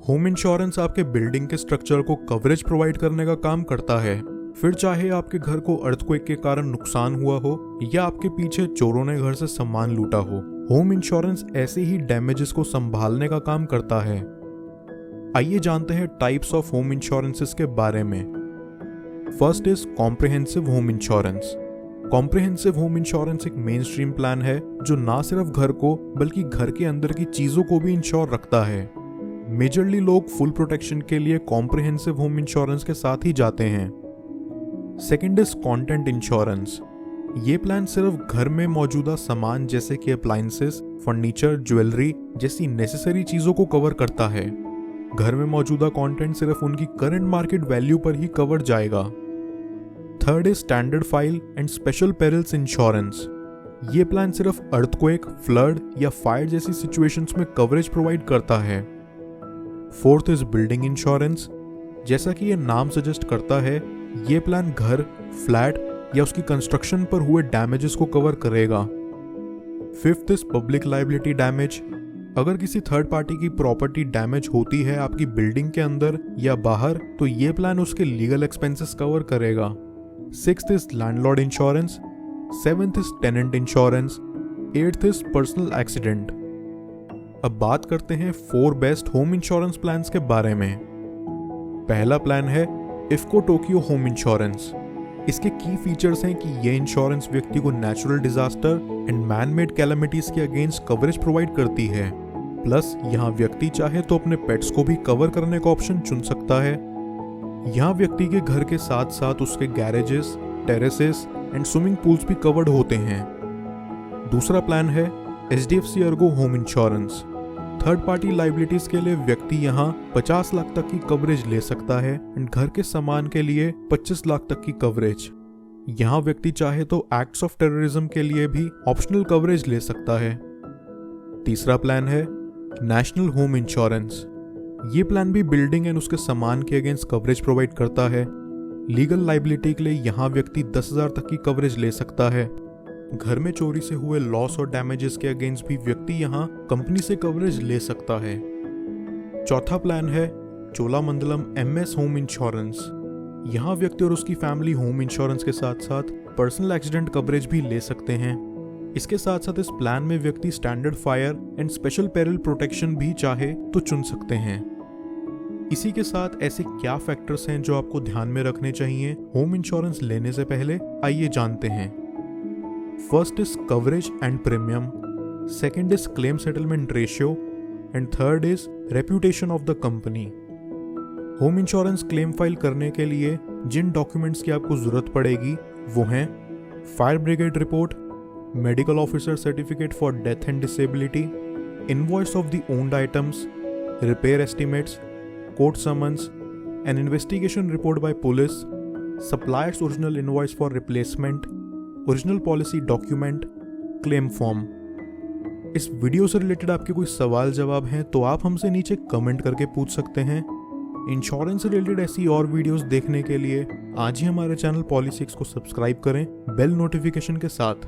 Home insurance आपके building के structure को कवरेज प्रोवाइड करने का काम करता है। फिर चाहे आपके घर को अर्थक्वेक के कारण नुकसान हुआ हो या आपके पीछे चोरों ने घर से सामान लूटा हो, होम इंश्योरेंस ऐसे ही डैमेजेस को संभालने का काम करता है। आइए जानते हैं टाइप्स ऑफ होम इंश्योरेंसेस के बारे में। First is comprehensive home insurance. Comprehensive home insurance एक मेन स्ट्रीम प्लान है जो ना सिर्फ घर को बल्कि घर के अंदर की चीजों को भी इंश्योर रखता है। मेजरली लोग फुल प्रोटेक्शन के लिए कॉम्प्रिहेंसिव होम इंश्योरेंस के साथ ही जाते हैं। Second is content insurance. ये प्लान सिर्फ घर में मौजूदा सामान जैसे कि अप्लायंसेस, फर्नीचर, ज्वेलरी जैसी नेसेसरी चीजों को कवर करता है। घर में मौजूदा कंटेंट सिर्फ उनकी करंट मार्केट वैल्यू पर ही कवर जाएगा। Third is standard file and special perils insurance. ये प्लान सिर्फ अर्थक्वेक, फ्लड या फायर जैसी सिचुएशंस में कवरेज प्रोवाइड करता है। Fourth is building insurance. जैसा कि ये नाम सजेस्ट करता है, ये प्लान घर, फ्लैट या उसकी कंस्ट्रक्शन पर हुए डैमेजेस को कवर करेगा। Fifth is public liability damage. अगर किसी थर्ड पार्टी की प्रॉपर्टी डैमेज होती है आपकी बिल्डिंग के अंदर या बाहर, तो ये प्लान उसके लीगल एक्सपेंसेस कवर करेगा। Sixth is landlord insurance. Seventh is tenant insurance. Eighth is personal accident. अब बात करते हैं 4 बेस्ट होम इंश्योरेंस प्लान्स के बारे में। पहला प्लान है इफ्को टोक्यो होम इंश्योरेंस। इसके की फीचर्स हैं कि ये इंश्योरेंस व्यक्ति को natural disaster and man made calamities के अगेंस्ट कवरेज प्रोवाइड करती है। प्लस यहाँ व्यक्ति चाहे तो अपने पेट्स को भी कवर करने का ऑप्शन चुन सकता है। यहाँ व्यक्ति के घर के साथ साथ उसके garages, terraces and swimming pools भी कवर्ड होते हैं। दूसरा प्लान है HDFC Ergo home insurance. Third party liabilities के लिए व्यक्ति यहाँ 50 लाख तक की कवरेज ले सकता है एंड घर के सामान के लिए 25 लाख तक की कवरेज। यहाँ व्यक्ति चाहे तो एक्ट्स ऑफ टेररिज्म के लिए भी ऑप्शनल कवरेज ले सकता है। तीसरा प्लान है नेशनल होम इंश्योरेंस। ये प्लान भी बिल्डिंग एंड उसके सामान के अगेंस्ट कवरेज प्रोवाइड करता है। लीगल लाइबिलिटी के लिए यहाँ व्यक्ति 10,000 तक की कवरेज ले सकता है। घर में चोरी से हुए लॉस और डैमेजेस के अगेंस्ट भी व्यक्ति यहाँ कंपनी से कवरेज ले सकता है। चौथा प्लान है चोलामंडलम MS होम इंश्योरेंस। यहाँ व्यक्ति और उसकी फैमिली होम इंश्योरेंस के साथ साथ पर्सनल एक्सीडेंट कवरेज भी ले सकते हैं। इसके साथ साथ इस प्लान में व्यक्ति standard fire and special peril protection भी चाहे तो चुन सकते हैं। इसी के साथ ऐसे क्या फैक्टर्स हैं जो आपको ध्यान में रखने चाहिए होम इंश्योरेंस लेने से पहले, आइए जानते हैं। First is coverage and premium, second is claim settlement ratio and third is reputation of the company. Home insurance claim file करने के लिए जिन डॉक्यूमेंट्स की आपको जरूरत पड़ेगी वो हैं fire brigade report, medical officer certificate for death and disability, invoice of the owned items, repair estimates, court summons, N investigation report by police, suppliers original invoice for replacement, original policy document, claim form. इस video से related आपके कोई सवाल जवाब हैं तो आप हमसे नीचे कमेंट करके पूछ सकते हैं। इंश्योरेंस से रिलेटेड ऐसी और वीडियोस देखने के लिए आज ही हमारे चैनल पॉलिसिक्स को सब्सक्राइब करें बेल नोटिफिकेशन के साथ।